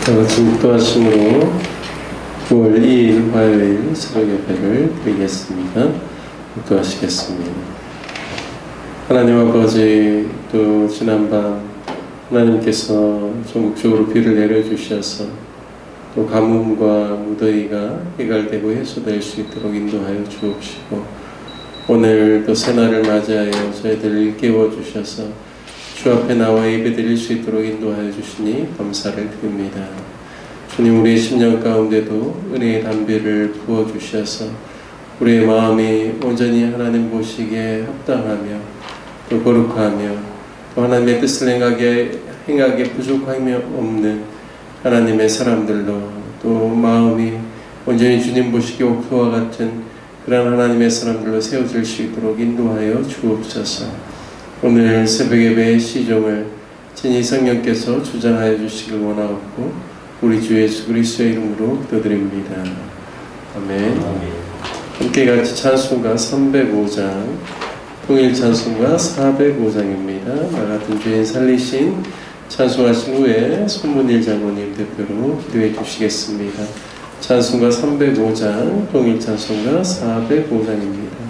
중도하심으로 9월 2일 화요일 새벽 예배를 드리겠습니다. 기도하시겠습니다. 하나님 아버지, 또 지난밤 하나님께서 전국적으로 비를 내려주셔서 또 가뭄과 무더위가 해갈되고 해소될 수 있도록 인도하여 주옵시고, 오늘 또 새날을 맞이하여 저희들을 일깨워 주셔서 주 앞에 나와 예배 드릴 수 있도록 인도하여 주시니 감사를 드립니다. 주님, 우리의 심령 가운데도 은혜의 담비를 부어주셔서 우리의 마음이 온전히 하나님 보시기에 합당하며 또 거룩하며 또 하나님의 뜻을 행하기에 부족함이 없는 하나님의 사람들로, 또 마음이 온전히 주님 보시기에 옥토와 같은 그런 하나님의 사람들로 세워질 수 있도록 인도하여 주옵소서. 오늘 새벽 예배의 시종을 진히 성령께서 주장하여 주시길 원하옵고 우리 주 예수 그리스도의 이름으로 기도드립니다. 아멘. 함께 같이 찬송가 305장, 통일 찬송가 405장입니다. 나 같은 죄인 살리신 찬송하신 후에 손문일 장로님 대표로 기도해 주시겠습니다. 찬송가 305장, 통일 찬송가 405장입니다.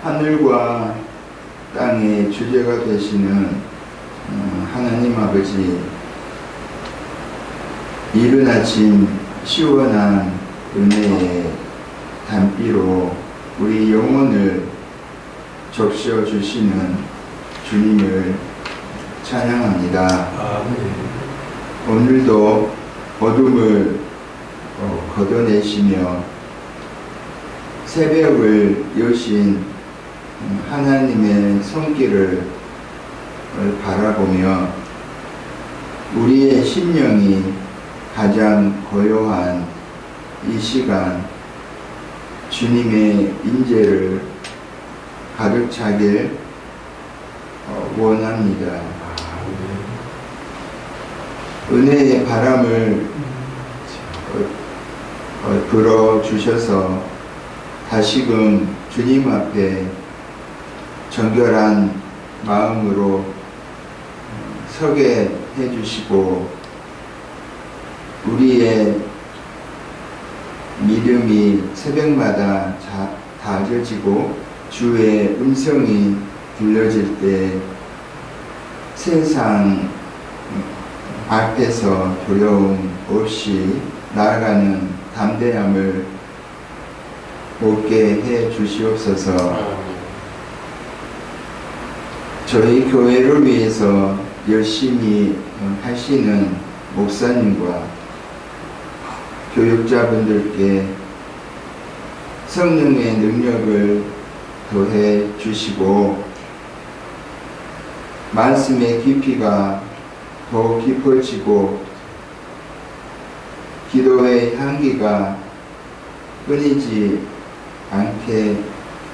하늘과 땅의 주제가 되시는 하나님 아버지, 이른 아침 시원한 은혜의 담비로 우리 영혼을 적셔 주시는 주님을 찬양합니다. 오늘도 어둠을 걷어내시며 새벽을 여신 하나님의 손길을 바라보며 우리의 심령이 가장 고요한 이 시간 주님의 인재를 가득 차길 원합니다. 은혜의 바람을 불어주셔서 다시금 주님 앞에 정결한 마음으로 서게 해주시고 우리의 믿음이 새벽마다 다져지고 주의 음성이 들려질 때 세상 앞에서 두려움 없이 나아가는 담대함을 얻게 해 주시옵소서. 저희 교회를 위해서 열심히 하시는 목사님과 교육자분들께 성령의 능력을 더해 주시고 말씀의 깊이가 더 깊어지고 기도의 향기가 끊이지 않게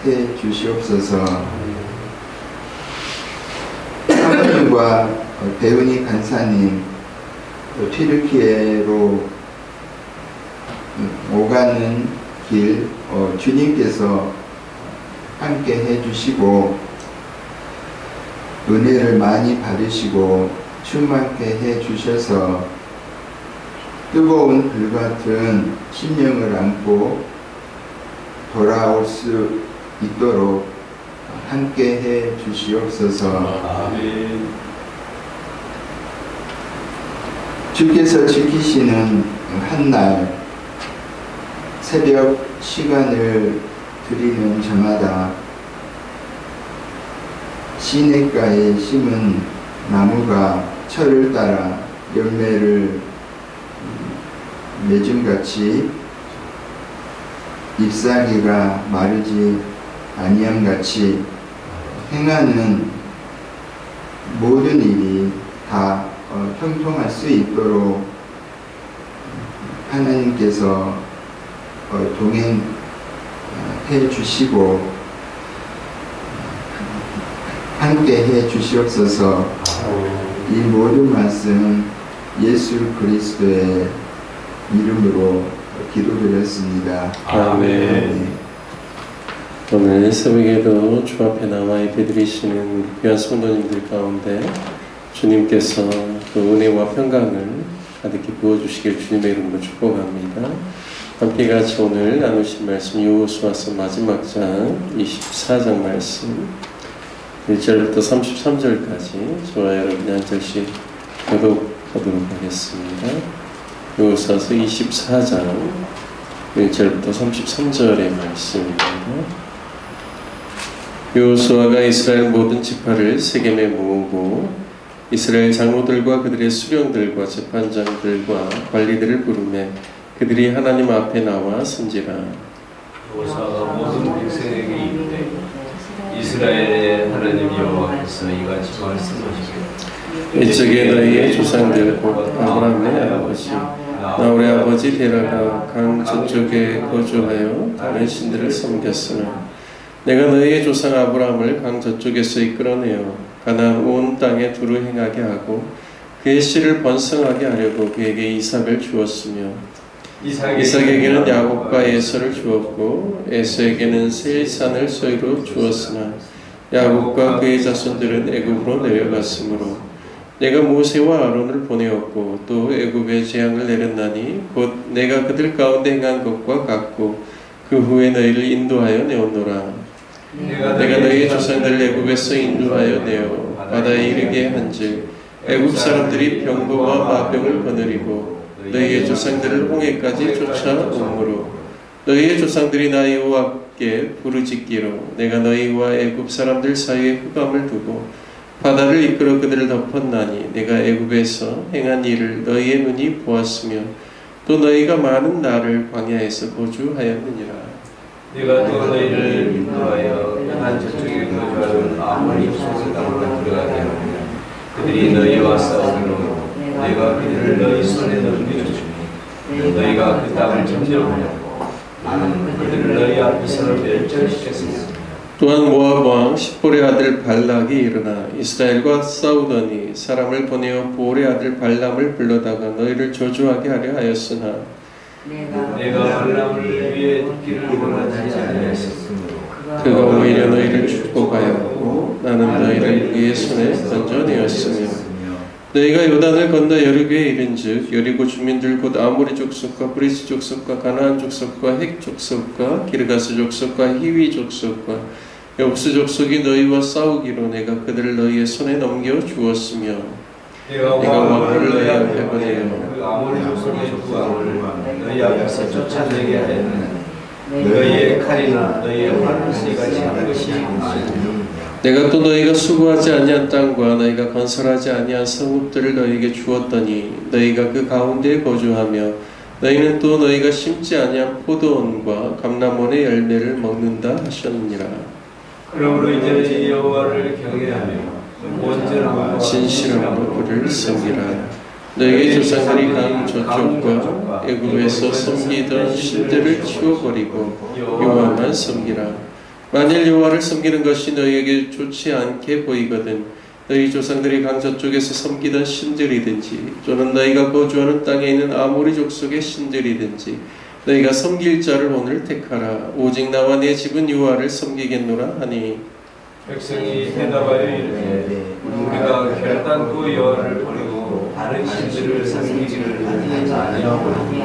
해 주시옵소서. 사모님과 배은희 간사님 튀르키예로 오가는 길 주님께서 함께 해주시고 은혜를 많이 받으시고 충만케 해주셔서 뜨거운 불같은 심령을 안고 돌아올 수 있도록 함께 해 주시옵소서. 아멘. 주께서 지키시는 한날 새벽 시간을 드리는 저마다 시냇가에 심은 나무가 철을 따라 열매를 맺음같이 잎사귀가 마르지 아니함같이 행하는 모든 일이 다 형통할 수 있도록 하나님께서 동행해 주시고 함께 해 주시옵소서. 이 모든 말씀 예수 그리스도의 이름으로 기도드렸습니다. 아멘. 오늘 새벽에도 주 앞에 나와 예배드리시는 귀한 성도님들 가운데 주님께서 그 은혜와 평강을 가득히 부어주시길 주님의 이름으로 축복합니다. 함께 같이 오늘 나누신 말씀 여호수아서 마지막 장 24장 말씀 1절부터 33절까지 저와 여러분이 한 절씩 교독하도록 하겠습니다. 여호수아서 24장 1절부터 33절의 말씀입니다. 여호수아가 이스라엘 모든 지파를 세겜에 모으고 이스라엘 장로들과 그들의 수령들과 재판장들과 관리들을 부르매 그들이 하나님 앞에 나와 선지라. 여호수아가 모든 백성에게 이르되 이스라엘의 하나님 여호와께서 이같이 말씀하시되 이적에 너희의 조상들 곧 아브라함의 아버지 나홀의 아버지 데라가 강 저쪽에 거주하여 다른 신들을 섬겼으나 내가 너희의 조상 아브라함을 강 저쪽에서 이끌어내어 가나안 온 땅에 두루 행하게 하고 그의 씨를 번성하게 하려고 그에게 이삭을 주었으며 이삭에게는 야곱과 에서를 주었고 에서에게는 세일산을 소유로 주었으나 야곱과 그의 자손들은 애굽으로 내려갔으므로 내가 모세와 아론을 보내었고 또 애굽에 재앙을 내렸나니 곧 내가 그들 가운데 행한 것과 같고 그 후에 너희를 인도하여 내었노라. 내가 너희의 조상들을 애굽에서 인도하여 내어 바다에 이르게 한즉 애굽 사람들이 병거와 마병을 거느리고 너희의 조상들을 홍해까지 쫓아오므로 너희의 조상들이 나 여호와께 부르짖기로 내가 너희와 애굽 사람들 사이에 흑암을 두고 바다를 이끌어 그들을 덮었나니 내가 애굽에서 행한 일을 너희의 눈이 보았으며 또 너희가 많은 날을 광야에서 거주하였느니라. 내가 또 너희를 인도하여 한 저쪽에 거주하는 아모리 족속의 땅으로 들어가게 하리라. 그들이 너희와 싸우기로 내가 그들을 너희 손에 넘겨주니 너희가 그 땅을 점령하려고 나는 그들을 너희 앞에서 멸절시켰으며 또한 모압 왕 십볼의 아들 발락이 일어나 이스라엘과 싸우더니 사람을 보내어 보올의 아들 발람을 불러다가 너희를 저주하게 하려 하였으나 내가 발람을 위해 듣기를 원하지 아니하였으므로 그가 오히려 너희를 축복하였고 나는 너희를 그의 손에 던져내었으며 너희가 요단을 건너 여리고에 이른즉 여리고 주민들 곧 아모리 족속과 브리스 족속과 가나안 족속과 헷 족속과 기르가스 족속과 히위 족속과 여부스 족속이 너희와 싸우기로 내가 그들을 너희의 손에 넘겨 주었으며 내가 왕을 너희 앞에 보내어 그 아모리 족속의 두 왕을 너희 앞에서 쫓아내게 하였느니 너희의 칼이나 너희의 활을 쓰이같이 한 것이 아니니 내가 또 너희가 수고하지 아니한 땅과 너희가 건설하지 아니한 성읍들을 너희에게 주었더니 너희가 그 가운데에 거주하며 너희는 또 너희가 심지 아니한 포도원과 감람원의 열매를 먹는다 하셨느니라. 그러므로 이제는 여호와를 경외하며 온전하고 진실함으로 그를 섬기라. 너희의 조상들이 강 저쪽과 애굽에서 섬기던 신들을 치워버리고 여호와만 섬기라. 만일 여호와를 섬기는 것이 너희에게 좋지 않게 보이거든 너희 조상들이 강 저쪽에서 섬기던 신들이든지 또는 너희가 거주하는 땅에 있는 아모리 족속의 신들이든지 너희가 섬길 자를 오늘 택하라. 오직 나와 내 집은 여호와를 섬기겠노라 하니 백성이 대답하여 이르되 우리가 결단코 여호와를 버리고 다른 신들을 섬기기를 하지 아니하오니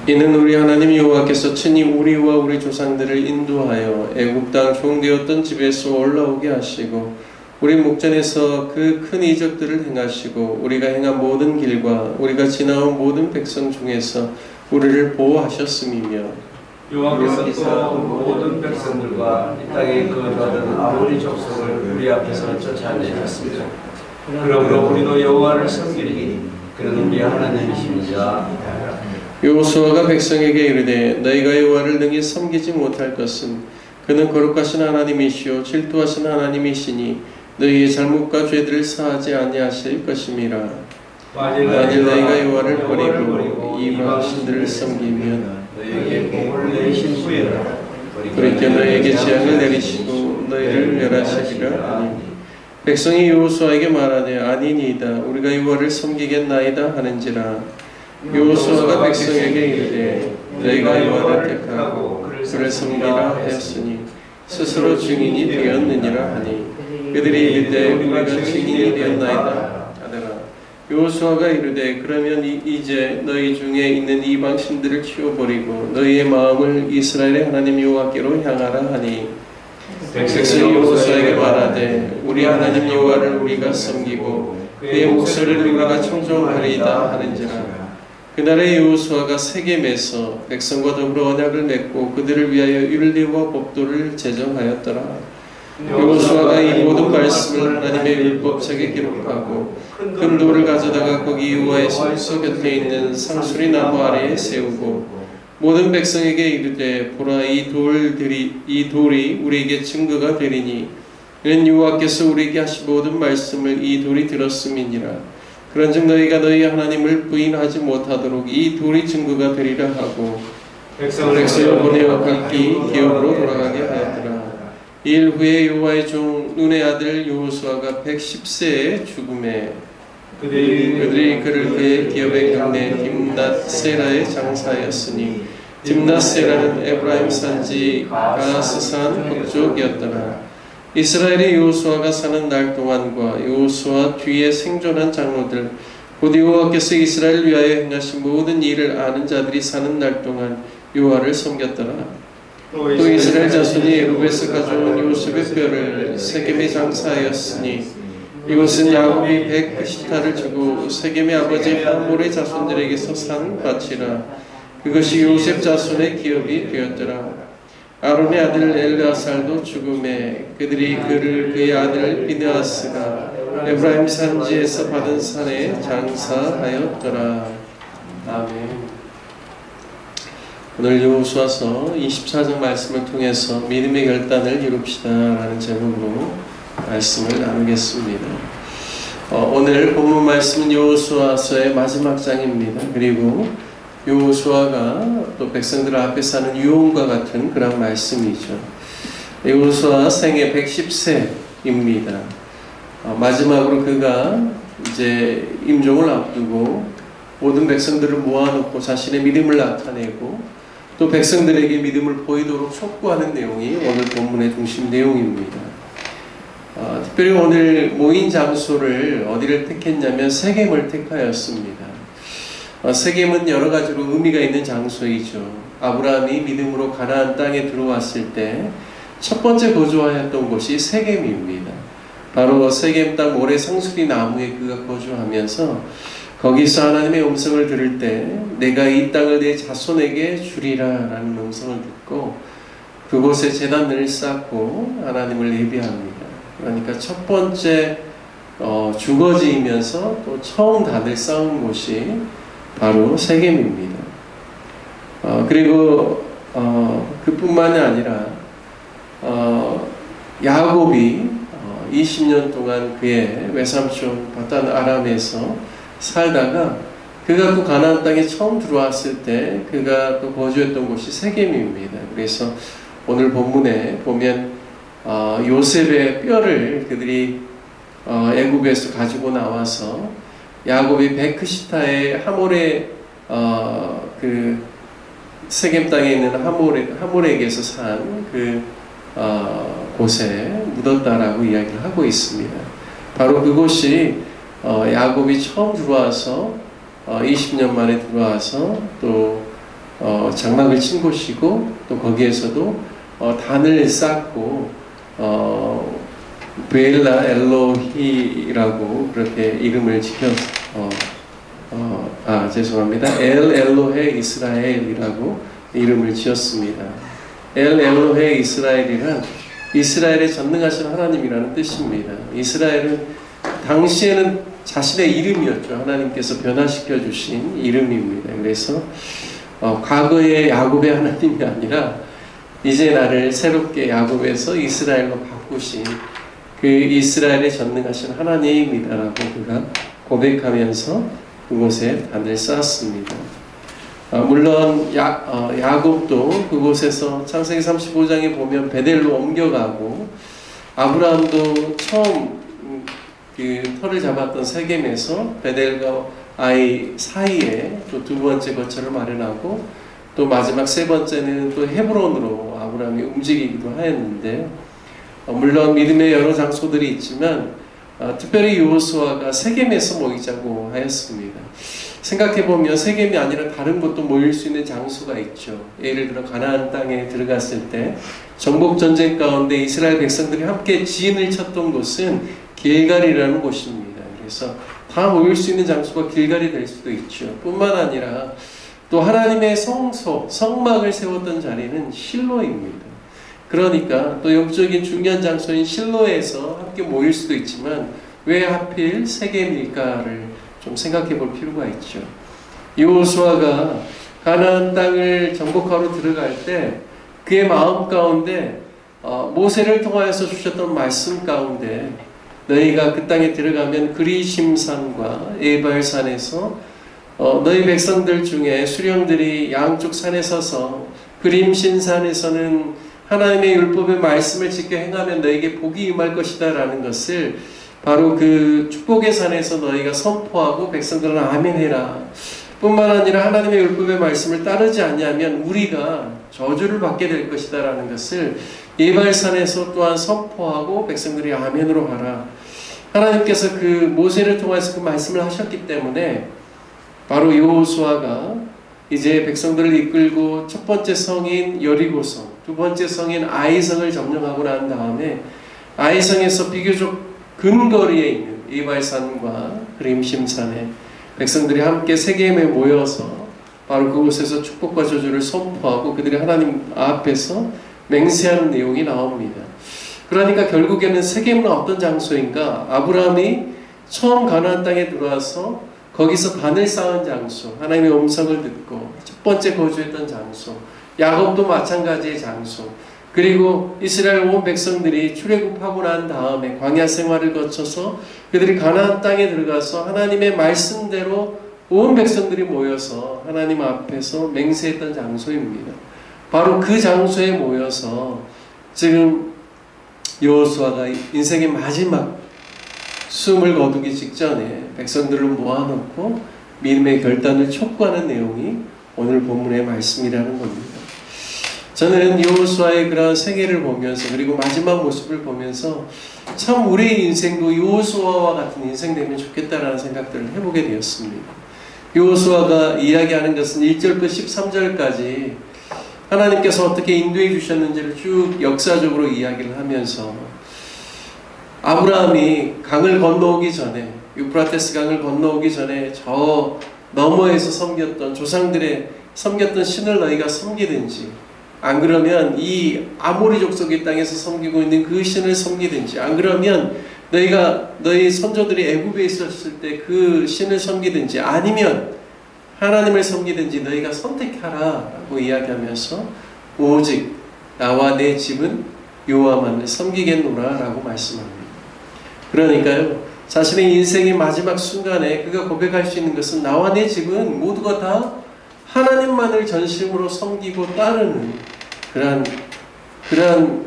이는 우리 하나님 여호와께서 친히 우리와 우리 조상들을 인도하여 애굽 땅 종되었던 집에서 올라오게 하시고 우리 목전에서 그 큰 이적들을 행하시고 우리가 행한 모든 길과 우리가 지나온 모든 백성 중에서 우리를 보호하셨음이며 여호와께서 또 모든 백성들과 이 땅에 거주하던 아모리 족속을 우리 앞에서 쫓아내셨습니다. 그러므로 우리도 여호와를 섬기리니 그는 우리 하나님이십니다. 여호수아가 백성에게 이르되 너희가 여호와를 능히 섬기지 못할 것은 그는 거룩하신 하나님이시요 질투하신 하나님이시니 너희의 잘못과 죄들을 사하지 아니하실 것임이라. 만일 너희가 여호와를 버리고 이방 신들을 섬기면 너희에게 복을 내리신 후에라 그렇게 너희에게 재앙을 내리시고 너희를 멸하시리라 하니 백성이 여호수아에게 말하되 아니니이다 우리가 여호와를 섬기겠나이다 하는지라. 여호수아가 백성에게 이르되 너희가 여호와를 택하고 그를 섬기라 하였으니 스스로 증인이 되었느니라 하니 그들이 이르되 우리가 증인이 되었나이다 하더라. 여호수아가 이르되 그러면 이제 너희 중에 있는 이방 신들을 치워버리고 너희의 마음을 이스라엘의 하나님 여호와께로 향하라 하니 백성이 여호수아에게 말하되 우리 하나님 여호와를 우리가 섬기고 그의 목소리를 우리가 청종하리이다 하는지라. 그날에 여호수아가 세겜에서 백성과 더불어 언약을 맺고 그들을 위하여 율례와 법도를 제정하였더라. 여호수아가 이 모든 말씀을 하나님의 율법책에 기록하고 큰 돌을 가져다가 거기 여호와의 성소 곁에 있는 상수리 나무 아래에 세우고 모든 백성에게 이르되 보라 이 돌이 우리에게 증거가 되리니 이는 여호와께서 우리에게 하신 모든 말씀을 이 돌이 들었음이니라. 그런즉 너희가 너희 하나님을 부인하지 못하도록 이 돌이 증거가 되리라 하고 백성을 보내어 각기 기업으로 돌아가게 하였더라. 일 후에 여호와의 종 눈의 아들 여호수아가 110세에 죽음에 그들이 그를 그의 기업의 경내 딥낫세라에 장사하였으니 딥낫세라는 에브라임 산지 가스산 북쪽이었더라. 이스라엘의 여호수아가 사는 날 동안과 여호수아 뒤에 생존한 장로들 곧 여호와께서 이스라엘을 위하여 행하신 모든 일을 아는 자들이 사는 날 동안 여호와를 섬겼더라. 또 이스라엘 자손이 애굽에서 가져온 요셉의 뼈를 세겜에 장사하였으니 이것은 야곱이 190타를 주고 세겜의 아버지 함몰의 자손들에게서 산 밭이라. 그것이 요셉 자손의 기업이 되었더라. 아론의 아들 엘르아살도 죽음에 그들이 그를 그의 아들 비느하스가 에브라임 산지에서 받은 산에 장사하였더라. 아멘. 오늘 여호수아서 24장 말씀을 통해서 믿음의 결단을 이룹시다 라는 제목으로 말씀을 나누겠습니다. 오늘 본문 말씀은 여호수아서의 마지막 장입니다. 그리고 여호수아가 또 백성들 앞에서 하는 유언과 같은 그런 말씀이죠. 여호수아 생애 110세입니다. 마지막으로 그가 이제 임종을 앞두고 모든 백성들을 모아놓고 자신의 믿음을 나타내고 또 백성들에게 믿음을 보이도록 촉구하는 내용이 오늘 본문의 중심 내용입니다. 특별히 오늘 모인 장소를 어디를 택했냐면 세겜을 택하였습니다. 세겜은 여러 가지로 의미가 있는 장소이죠. 아브라함이 믿음으로 가나안 땅에 들어왔을 때 첫 번째 거주하였던 곳이 세겜입니다. 바로 세겜 땅 모래 상수리 나무에 그가 거주하면서 거기서 하나님의 음성을 들을 때 내가 이 땅을 내 자손에게 주리라 라는 음성을 듣고 그곳에 제단을 쌓고 하나님을 예배합니다. 그러니까 첫 번째 주거지이면서 또 처음 다들 쌓은 곳이 바로 세겜입니다. 그리고 그뿐만이 아니라 야곱이 20년 동안 그의 외삼촌 바단 아람에서 살다가 그가 또 가나안 땅에 처음 들어왔을 때 그가 또 거주했던 곳이 세겜입니다. 그래서 오늘 본문에 보면 요셉의 뼈를 그들이 애굽에서 가지고 나와서 야곱이 베크시타의 하몰의 그 세겜 땅에 있는 하몰에게서 산 그 곳에 묻었다라고 이야기를 하고 있습니다. 바로 그곳이 야곱이 처음 들어와서 20년 만에 들어와서 또 장막을 친 곳이고 또 거기에서도 단을 쌓고 베엘라 엘로히라고 그렇게 이름을 죄송합니다. 엘 엘로헤 이스라엘이라고 이름을 지었습니다. 엘 엘로헤 이스라엘이란 이스라엘의 전능하신 하나님이라는 뜻입니다. 이스라엘은 당시에는 자신의 이름이었죠. 하나님께서 변화시켜 주신 이름입니다. 그래서 과거의 야곱의 하나님이 아니라 이제 나를 새롭게 야곱에서 이스라엘로 바꾸신 그 이스라엘의 전능하신 하나님이다라고 그가 고백하면서 그곳에 단을 쌓았습니다. 물론 야곱도 그곳에서 창세기 35장에 보면 베델로 옮겨가고 아브라함도 처음 그 터를 잡았던 세겜에서 베델과 아이 사이에 또 두 번째 거처를 마련하고 또 마지막 세 번째는 또 헤브론으로 아브라함이 움직이기도 하였는데 물론 믿음의 여러 장소들이 있지만 특별히 여호수아가 세겜에서 모이자고 하였습니다. 생각해보면 세겜이 아니라 다른 곳도 모일 수 있는 장소가 있죠. 예를 들어 가나안 땅에 들어갔을 때 정복전쟁 가운데 이스라엘 백성들이 함께 지인을 쳤던 곳은 길갈이라는 곳입니다. 그래서 다 모일 수 있는 장소가 길갈이 될 수도 있죠. 뿐만 아니라 또 하나님의 성소, 성막을 세웠던 자리는 실로입니다. 그러니까 또 영적인 중요한 장소인 실로에서 함께 모일 수도 있지만 왜 하필 세겜일까를 좀 생각해 볼 필요가 있죠. 여호수아가 가나안 땅을 정복하러 들어갈 때 그의 마음 가운데 모세를 통하여서 주셨던 말씀 가운데 너희가 그 땅에 들어가면 그리심산과 에발산에서 너희 백성들 중에 수령들이 양쪽 산에 서서 그림신산에서는 하나님의 율법의 말씀을 지켜 행하면 너에게 복이 임할 것이다 라는 것을 바로 그 축복의 산에서 너희가 선포하고 백성들은 아멘해라 뿐만 아니라 하나님의 율법의 말씀을 따르지 않냐면 우리가 저주를 받게 될 것이다 라는 것을 예발산에서 또한 선포하고 백성들이 아멘으로 하라. 하나님께서 그 모세를 통해서 그 말씀을 하셨기 때문에 바로 여호수아가 이제 백성들을 이끌고 첫 번째 성인 여리고성, 두 번째 성인 아이성을 점령하고 난 다음에 아이성에서 비교적 근거리에 있는 이발산과 그림심산에 백성들이 함께 세겜에 모여서 바로 그곳에서 축복과 저주를 선포하고 그들이 하나님 앞에서 맹세하는 내용이 나옵니다. 그러니까 결국에는 세겜은 어떤 장소인가? 아브라함이 처음 가나안 땅에 들어와서 거기서 단을 쌓은 장소, 하나님의 음성을 듣고 첫 번째 거주했던 장소, 야곱도 마찬가지의 장소, 그리고 이스라엘 온 백성들이 출애굽하고 난 다음에 광야 생활을 거쳐서 그들이 가나안 땅에 들어가서 하나님의 말씀대로 온 백성들이 모여서 하나님 앞에서 맹세했던 장소입니다. 바로 그 장소에 모여서 지금 여호수아가 인생의 마지막 숨을 거두기 직전에 백성들을 모아놓고 믿음의 결단을 촉구하는 내용이 오늘 본문의 말씀이라는 겁니다. 저는 여호수아의 그러한 생애를 보면서 그리고 마지막 모습을 보면서 참 우리의 인생도 여호수아와 같은 인생 되면 좋겠다라는 생각들을 해보게 되었습니다. 여호수아가 이야기하는 것은 1절부터 13절까지 하나님께서 어떻게 인도해 주셨는지를 쭉 역사적으로 이야기를 하면서 아브라함이 강을 건너오기 전에 유프라테스 강을 건너오기 전에 저 너머에서 섬겼던 조상들의 섬겼던 신을 너희가 섬기든지 안 그러면 이 아모리 족속의 땅에서 섬기고 있는 그 신을 섬기든지 안 그러면 너희 선조들이 애굽에 있었을 때 그 신을 섬기든지 아니면 하나님을 섬기든지 너희가 선택하라 라고 이야기하면서 오직 나와 내 집은 여호와만을 섬기겠노라 라고 말씀합니다. 그러니까요, 자신의 인생의 마지막 순간에 그가 고백할 수 있는 것은 나와 내 집은 모두가 다 하나님만을 전심으로 섬기고 따르는 그러한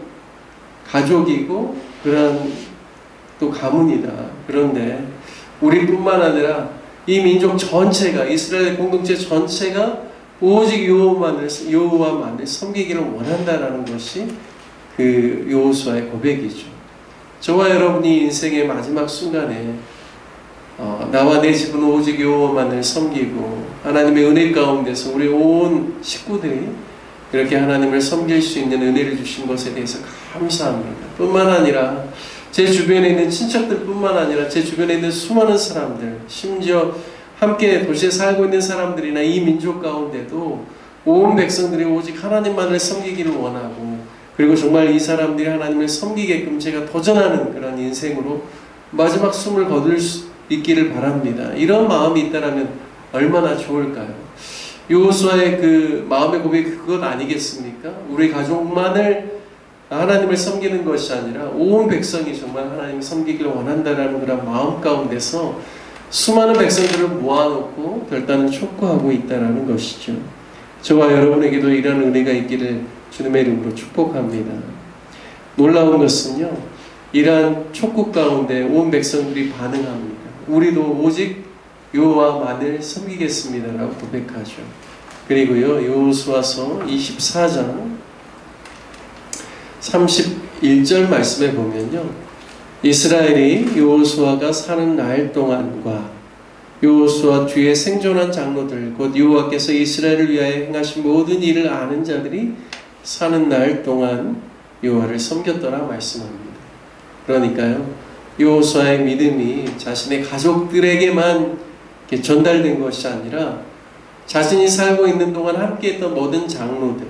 가족이고 그러한 또 가문이다. 그런데 우리뿐만 아니라 이 민족 전체가, 이스라엘 공동체 전체가 오직 여호와만을 섬기기를 원한다라는 것이 그 여호수아의 고백이죠. 저와 여러분이 인생의 마지막 순간에 나와 내 집은 오직 여호와만을 섬기고 하나님의 은혜 가운데서 우리 온 식구들이 이렇게 하나님을 섬길 수 있는 은혜를 주신 것에 대해서 감사합니다. 뿐만 아니라 제 주변에 있는 친척들 뿐만 아니라 제 주변에 있는 수많은 사람들, 심지어 함께 도시에 살고 있는 사람들이나 이 민족 가운데도 온 백성들이 오직 하나님만을 섬기기를 원하고 그리고 정말 이 사람들이 하나님을 섬기게끔 제가 도전하는 그런 인생으로 마지막 숨을 거둘 수 있기를 바랍니다. 이런 마음이 있다면 얼마나 좋을까요? 여호수아의 그 마음의 고백이 그것 아니겠습니까? 우리 가족만을 하나님을 섬기는 것이 아니라 온 백성이 정말 하나님을 섬기기를 원한다는 그런 마음 가운데서 수많은 백성들을 모아놓고 결단을 촉구하고 있다는 것이죠. 저와 여러분에게도 이런 은혜가 있기를 주님의 이름으로 축복합니다. 놀라운 것은요, 이러한 촉구 가운데 온 백성들이 반응합니다. 우리도 오직 여호와만을 섬기겠습니다 라고 고백하죠. 그리고요, 여호수아서 24장 31절 말씀에 보면요, 이스라엘이 여호수아가 사는 날 동안과 여호수아 뒤에 생존한 장로들 곧 여호와께서 이스라엘을 위하여 행하신 모든 일을 아는 자들이 사는 날 동안 여호와를 섬겼더라 말씀합니다. 그러니까요, 여호수아의 믿음이 자신의 가족들에게만 전달된 것이 아니라 자신이 살고 있는 동안 함께했던 모든 장로들,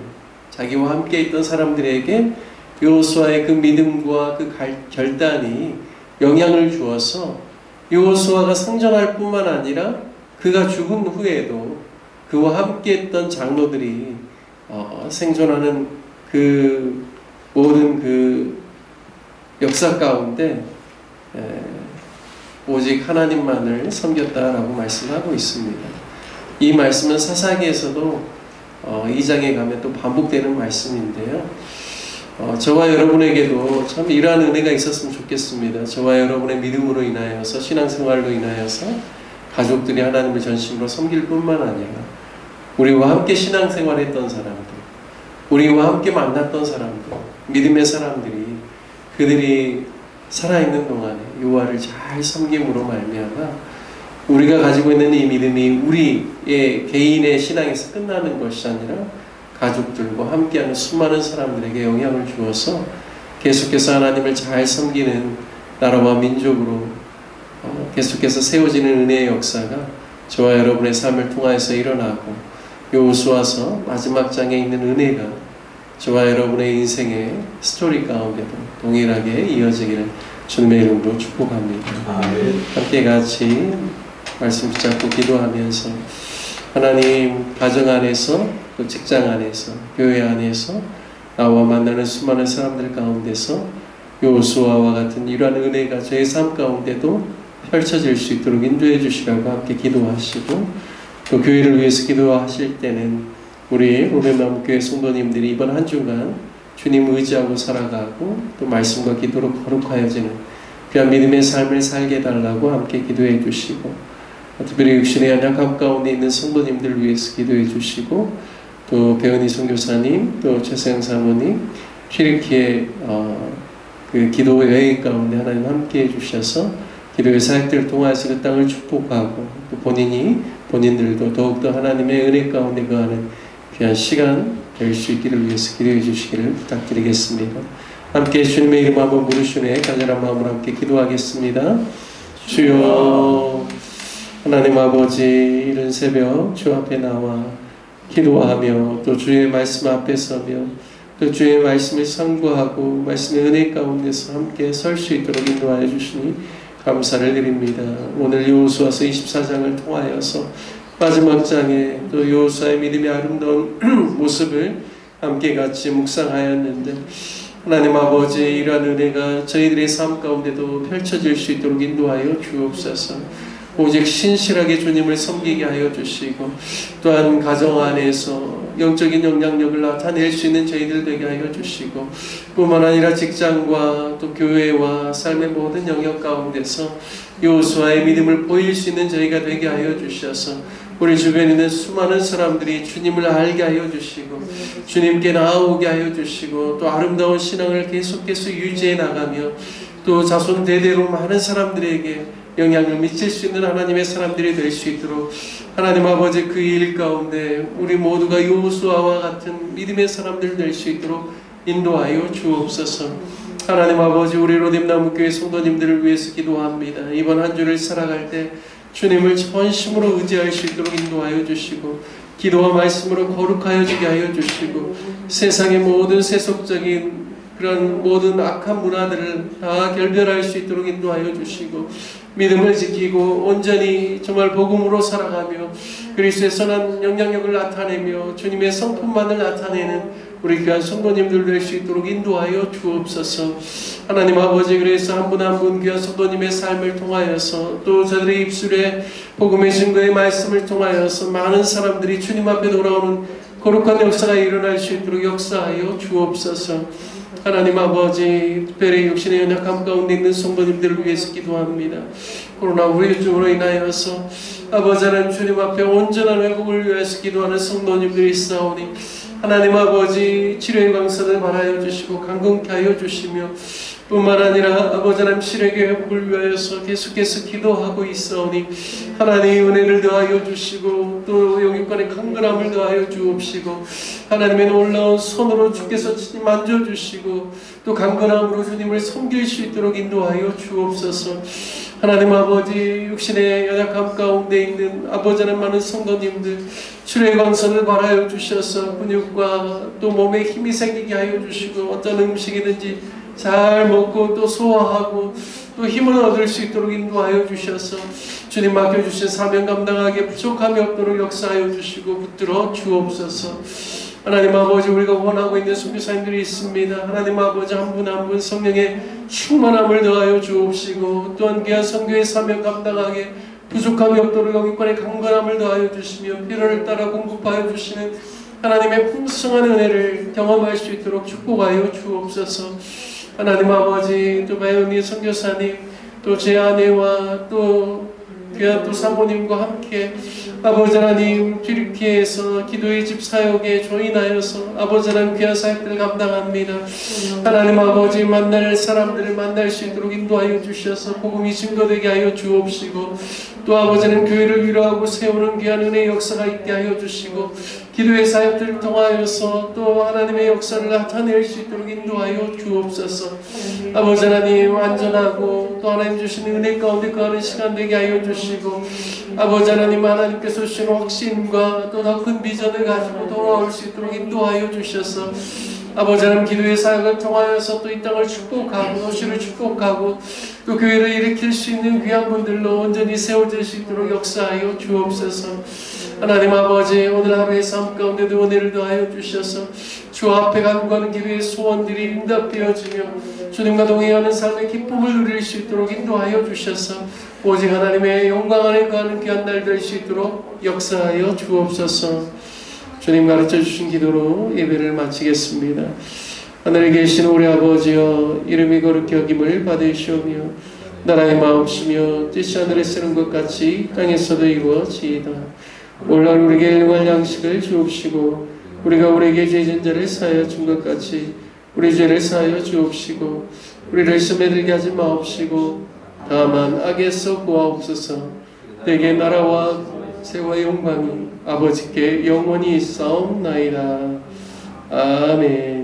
자기와 함께했던 사람들에게 여호수아의 그 믿음과 그 결단이 영향을 주어서 여호수아가 생존할 뿐만 아니라 그가 죽은 후에도 그와 함께했던 장로들이 생존하는 그 모든 그 역사 가운데 오직 하나님만을 섬겼다라고 말씀하고 있습니다. 이 말씀은 사사기에서도 2장에 가면 또 반복되는 말씀인데요. 저와 여러분에게도 참 이러한 은혜가 있었으면 좋겠습니다. 저와 여러분의 믿음으로 인하여서 신앙생활로 인하여서 가족들이 하나님을 전심으로 섬길 뿐만 아니라 우리와 함께 신앙생활했던 사람들, 우리와 함께 만났던 사람들, 믿음의 사람들이 그들이 살아있는 동안에 여호와를 잘 섬김으로 말미암아 우리가 가지고 있는 이 믿음이 우리의 개인의 신앙에서 끝나는 것이 아니라 가족들과 함께하는 수많은 사람들에게 영향을 주어서 계속해서 하나님을 잘 섬기는 나라와 민족으로 계속해서 세워지는 은혜의 역사가 저와 여러분의 삶을 통하여서 일어나고 여호수아서 마지막 장에 있는 은혜가 저와 여러분의 인생의 스토리 가운데도 동일하게 이어지기를 주님의 이름으로 축복합니다. 함께 같이 말씀 붙잡고 기도하면서 하나님, 가정 안에서, 또 직장 안에서, 교회 안에서 나와 만나는 수많은 사람들 가운데서 여호수아와 같은 이러한 은혜가 저의 삶 가운데도 펼쳐질 수 있도록 인도해 주시라고 함께 기도하시고, 또 교회를 위해서 기도하실 때는 우리 로렘나무교회 성도님들이 이번 한 주간 주님 의지하고 살아가고 또 말씀과 기도로 거룩하여지는 귀한 믿음의 삶을 살게 해달라고 함께 기도해 주시고, 특별히 육신의 연약함 가운데 있는 성도님들을 위해서 기도해 주시고, 또 배은희 선교사님, 또 최세영 사모님, 튀르키예 그 기도 여행 가운데 하나님 함께 해주셔서 기도의 사역들을 통해서 그 땅을 축복하고, 또 본인들도 더욱더 하나님의 은혜 가운데 거하는 귀한 시간 될 수 있기를 위해서 기도해 주시기를 부탁드리겠습니다. 함께 주님의 이름 한번 부르시네 간절한 마음으로 함께 기도하겠습니다. 주여, 하나님 아버지, 이른 새벽 주 앞에 나와 기도하며 또 주의 말씀 앞에 서며 또 주의 말씀을 상고하고 말씀의 은혜 가운데서 함께 설 수 있도록 인도하여 주시니 감사를 드립니다. 오늘 여호수아서 24장을 통하여서 마지막 장에 또 여호수아의 믿음의 아름다운 모습을 함께 같이 묵상하였는데, 하나님 아버지, 이러한 은혜가 저희들의 삶 가운데도 펼쳐질 수 있도록 인도하여 주옵소서. 오직 신실하게 주님을 섬기게 하여 주시고, 또한 가정 안에서 영적인 영향력을 나타낼 수 있는 저희들 되게 하여 주시고, 뿐만 아니라 직장과 또 교회와 삶의 모든 영역 가운데서 여호수아의 믿음을 보일 수 있는 저희가 되게 하여 주셔서 우리 주변에 있는 수많은 사람들이 주님을 알게 하여 주시고 주님께 나아오게 하여 주시고, 또 아름다운 신앙을 계속해서 유지해 나가며 또 자손 대대로 많은 사람들에게 영향을 미칠 수 있는 하나님의 사람들이 될 수 있도록 하나님 아버지, 그 일 가운데 우리 모두가 여호수아와 같은 믿음의 사람들 될 수 있도록 인도하여 주옵소서. 하나님 아버지, 우리 로뎀나무교회 성도님들을 위해서 기도합니다. 이번 한 주를 살아갈 때 주님을 전심으로 의지할 수 있도록 인도하여 주시고, 기도와 말씀으로 거룩하여지게 하여 주시고, 세상의 모든 세속적인 그런 모든 악한 문화들을 다 결별할 수 있도록 인도하여 주시고, 믿음을 지키고 온전히 정말 복음으로 살아가며 그리스도의 선한 영향력을 나타내며 주님의 성품만을 나타내는 우리 귀한 성도님들 될 수 있도록 인도하여 주옵소서. 하나님 아버지, 그래서 한 분 한 분 귀한 성도님의 삶을 통하여서 또 저들의 입술에 복음의 증거의 말씀을 통하여서 많은 사람들이 주님 앞에 돌아오는 거룩한 역사가 일어날 수 있도록 역사하여 주옵소서. 하나님 아버지, 특별히 육신의 연약함 가운데 있는 성도님들을 위해서 기도합니다. 코로나 우울증으로 인하여서 아버지 하나님 주님 앞에 온전한 회복을 위해서 기도하는 성도님들이 있사오니 하나님 아버지, 치료의 광선을 바라여 주시고 강건케 하여 주시며, 뿐만 아니라 아버지 하나님 시력의 회복을 위하여서 계속해서 기도하고 있사오니 하나님 은혜를 더하여 주시고 또 영육간의 강건함을 더하여 주옵시고, 하나님의 놀라운 손으로 주께서 만져주시고 또 강건함으로 주님을 섬길 수 있도록 인도하여 주옵소서. 하나님 아버지, 육신의 연약함 가운데 있는 아버지 하나님 많은 성도님들 주의 광선을 바라여 주셔서 근육과 또 몸에 힘이 생기게 하여 주시고, 어떤 음식이든지 잘 먹고 또 소화하고 또 힘을 얻을 수 있도록 인도하여 주셔서 주님 맡겨주신 사명 감당하기에 부족함이 없도록 역사하여 주시고 붙들어 주옵소서. 하나님 아버지, 우리가 원하고 있는 선교사님들이 있습니다. 하나님 아버지, 한 분 한 분 성령의 충만함을 더하여 주옵시고, 또한 귀한 선교의 사명 감당하기에 부족함이 없도록 영육간의 강건함을 더하여 주시며 필요를 따라 공급하여 주시는 하나님의 풍성한 은혜를 경험할 수 있도록 축복하여 주옵소서. 하나님 아버지, 또 배은희 선교사님, 또 제 아내와 또 귀한 또 사모님과 함께 아버지 하나님 튀르키예에서 기도의 집 사역에 조인하여서 아버지 하나님 귀한 사역들을 감당합니다. 하나님 아버지, 만날 사람들을 만날 수 있도록 인도하여 주셔서 복음이 증거되게 하여 주옵시고, 또 아버지 하나님 교회를 위로하고 세우는 귀한 은혜의 역사가 있게 하여 주시고, 기도의 사역들을 통하여서 또 하나님의 역사를 나타낼 수 있도록 인도하여 주옵소서. 아버지 하나님, 안전하고 또 하나님 주시는 은혜 가운데 거하는 시간 되게 하여 주시고, 아버지 하나님, 하나님께서 주신 확신과 또 더 큰 비전을 가지고 돌아올 수 있도록 인도하여 주셔서 아버지 하나님 기도의 사역을 통하여서 또 이 땅을 축복하고 도시를 축복하고 또 교회를 일으킬 수 있는 귀한 분들로 온전히 세워질 수 있도록 역사하여 주옵소서. 하나님 아버지 오늘 하루의 삶 가운데도 은혜를 더하여 주셔서 주 앞에 간구하는 기도의 소원들이 응답되어지며 주님과 동행하는 삶의 기쁨을 누릴 수 있도록 인도하여 주셔서 오직 하나님의 영광 안에 거하는 귀한 날 될 수 있도록 역사하여 주옵소서. 주님 가르쳐 주신 기도로 예배를 마치겠습니다. 하늘에 계신 우리 아버지여 이름이 거룩히 여김을 받으시오며 나라의 마옵시며 뜻이 하늘에 쓰는 것 같이 땅에서도 이루어지이다. 오늘 우리에게 일용할 양식을 주옵시고 우리가 우리에게 죄진 자를 사하여 준 것 같이 우리 죄를 사하여 주옵시고 우리를 시험에 들게 하지 마옵시고 다만 악에서 구하옵소서. 내게 나라와 세와 영광이 아버지께 영원히 있사옵나이다. 아멘.